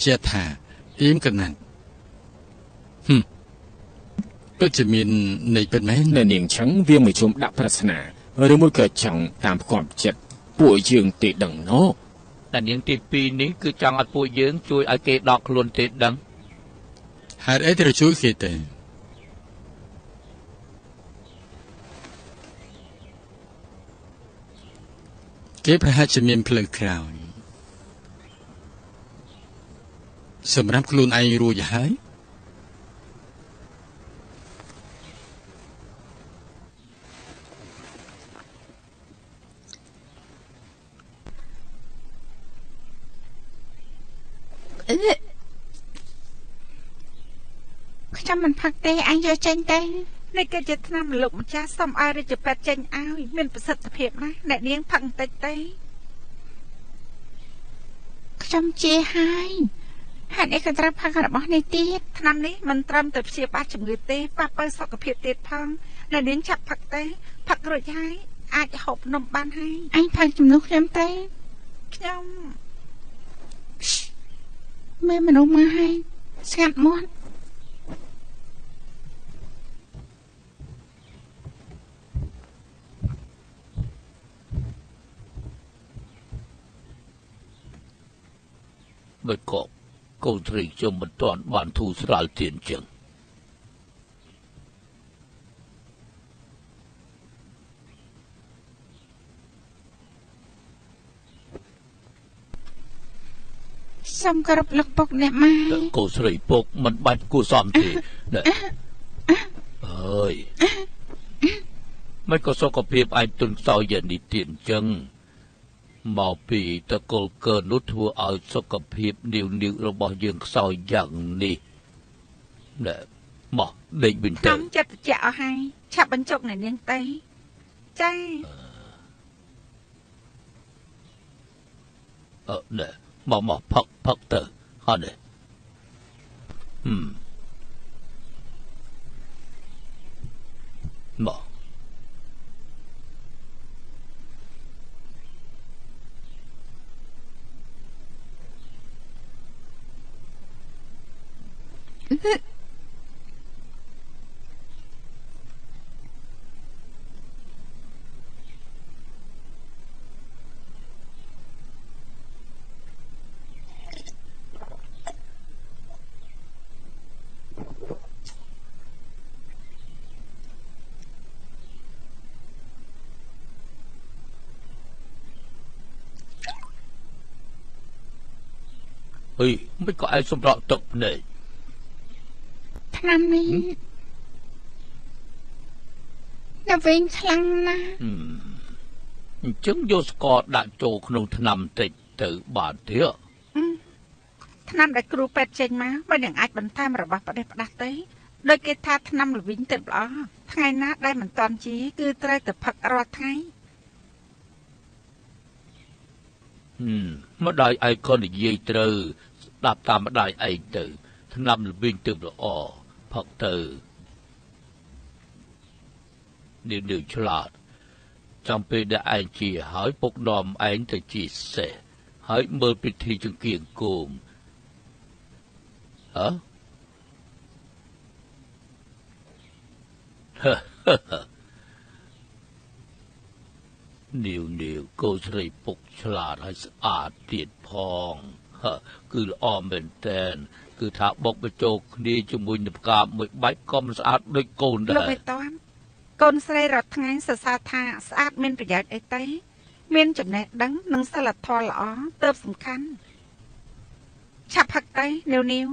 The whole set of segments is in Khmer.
ជាថាអៀមកណាត់ពិតជាមានន័យពិតមែននៅនាងចឹងវាមិនជុំដាក់ប្រាថ្នាឬមួយក៏ចង់តាមផ្គាប់ចិត្តពួកយើងទេដឹងណោះតែនាងទី2នេះគឺចង់ឲ្យពួកយើងជួយឲ្យគេដកខ្លួនទេដឹងហេតុអីត្រូវជួយគេទេគេប្រហែលជាមានផ្លូវក្រោយសម្រាប់ខ្លួនឯងរួចហើយខ្ញុំមិនផឹកទេអញយកចេញទេនេះគឺជាថ្នាំលោកម្ចាស់សុំឲ្យរាជពេទ្យចេញឲ្យមានប្រសិទ្ធភាពណាស់អ្នកនាងផឹកបន្តិចទេខ្ញុំជាហើយហេតុអីក៏ត្រូវផឹករបស់នេះទៀតថ្នាំនេះមិនត្រឹមតែព្យាបាលជំងឺទេប៉ះពាល់សុខភាពទៀតផងអ្នកនាងចាប់ផឹកទេផឹករួចហើយអាចហូបនំបានហើយអញផឹកជំនួសខ្ញុំទេខ្ញុំមើលមនុស្សមកហើយស្ងាត់មាត់មិនក៏កូនស្រីខ្ញុំមិនទាន់បានធូរស្រាលទៀនចឹងសូមគោរពលោកពុកអ្នកម៉ែកូនស្រីពុកមិនបាច់គួរសមទេអើយមិនក៏សុខភាពឯងទន់ខ្សោយយ៉ាងនេះទៀតចឹងមកពីតកលកើនោះធ្វើឲ្យសុខភាពនាវរបស់យើងខ្សោយយ៉ាងនេះណែមកដេកវិញទៅខ្ញុំចិត្តត្រជាក់អស់ហើយឆាប់បញ្ចុកអ្នកនាងទៅចាណែមកផឹកទៅហត់នេះមកមិនក៏ឯងសម្រក់ទឹកភ្នែកថ្នាំនេះតែវិញខ្លាំងណាស់អញ្ចឹងយកស្ករដាក់ចូលក្នុងថ្នាំតិចទៅបានទៀតថ្នាំដែលគ្រូពេទ្យចេញមកមិននឹងអាចបន្ថែមរបស់ប្រទេសផ្ដាស់ទេដោយគេថាថ្នាំល្វីងទៅល្អថ្ងៃណាដែលមិនតាន់ជាគឺត្រូវតែផឹករាល់ថ្ងៃម្ដាយឯងក៏និយាយត្រូវស្ដាប់តាមម្ដាយឯងទៅថ្នាំល្វីងទៅល្អផឹកទៅនាងឆ្លាតចាំពេលដែលឯងជាហើយពុកនាំឯងទៅជាសេះហើយមើលពិធីចង្គៀងគោមនាវកូនស្រីពុកឆ្លាតហើយស្អាតទៀតផងគឺល្អមែនតែនគឺថាបុកបញ្ចូលគ្នាជាមួយនឹងផ្កាមួយបាច់ក៏មិនស្អាតដូចកូនដែរលោកបេតានកូនស្រីរាល់ថ្ងៃសរសើរថាស្អាតមានប្រយោជន៍អីទេមានចំណេះដឹងនិងសិលធម៌ល្អទើបសំខាន់ឆាប់ផឹកទៅនាវ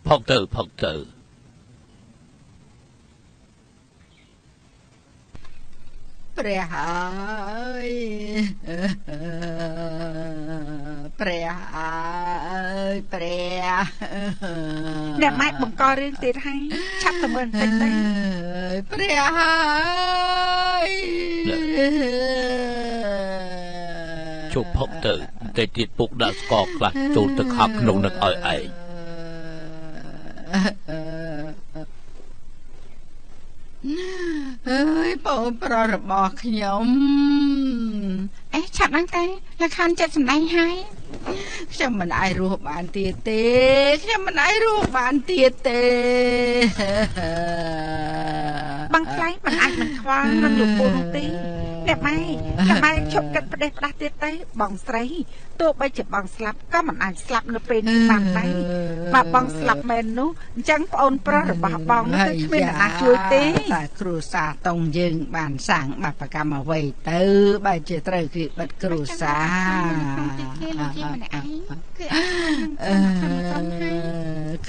ផឹកទៅព្រះហើយព្រះហើយព្រះអ្នកម៉ែបង្ករឿងទៀតហើយឆាប់ទៅមើលបន្តិចទៅព្រះហើយជប់ផឹកទៅតែទៀតពុកដាក់ស្ករខ្លះចូលទឹកហាប់ក្នុងនឹងឲ្យឯងអើយបងប្រុសរបស់ខ្ញុំឆាប់ឡើងទៅលក្ខខណ្ឌចិត្តសម្ដែងហើយ ខ្ញុំមិនអាចរស់បានទៀតទេខ្ញុំមិនអាចរស់បានទៀតទេបងខ្លែងមិនអាចមិនខ្វល់នឹងលោកពូនោះទេអ្នកម៉ែឈប់កាត់ផ្ដេសផ្ដាស់ទៀតទេបងស្រីទោះបីជាបងស្លាប់ក៏មិនអាចស្លាប់នៅពេលនេះបានដែរបើបងស្លាប់មែននោះអញ្ចឹងប្អូនប្រុសរបស់បងនោះគឺគ្មានអ្នកណាជួយទេតែគ្រួសារតង់យើងបានសាងបាបកម្មអ្វីទៅបើជាត្រូវគឺបិទគ្រួសារគេលោកជាម្នាក់ឯងគឺ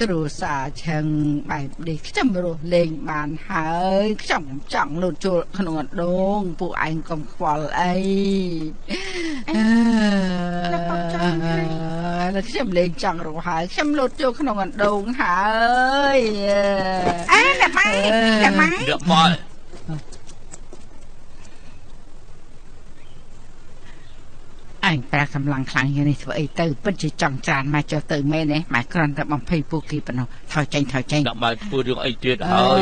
គ្រួសារឆឹងបែបនេះខ្ញុំរស់លេងបានហើយខ្ញុំចង់លោតចូលក្នុងអណ្ដូងពួកឯងកុំខ្វល់អីខ្ញុំបងចង់ហើយខ្ញុំលេងចង់រស់ហើយខ្ញុំលោតចូលក្នុងអណ្ដូងហើយអ្នកម៉ែអញប្រើកម្លាំងខ្លាំងយ៉ាងនេះធ្វើអីទៅពិតជាចង់ច្រានមកចុះទៅមែនទេម៉ែគ្រាន់តែបំភ័យពួកគេប៉ុណ្ណោះថយចេញដាក់ម៉ែធ្វើរឿងអីទៀតហើយ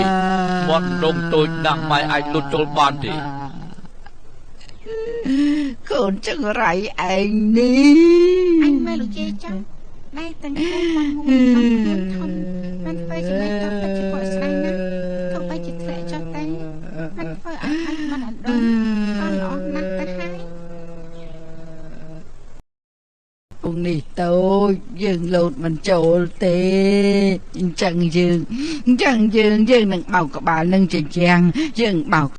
មាត់ដុំតូចណាស់ម៉ែអាចលុតចូលបានទេកូនចង្រៃឯងនេះអញមើលលោកជេចាំម៉ែតាំងខ្លួនមកមួយធំមិនធ្វើជាម៉ែតបទៅជាពួកស្រីណាទោះបីជាធ្លាក់ចុះទៅមិនធ្វើឲ្យអញមិនអណ្ដូងក៏ល្អណាស់ទៅហើយពងនេះតូចយើងលោតមិនចូលទេអញ្ចឹងយើងនឹងបោកក្បាលនឹងជញ្ជាំងយើងបោក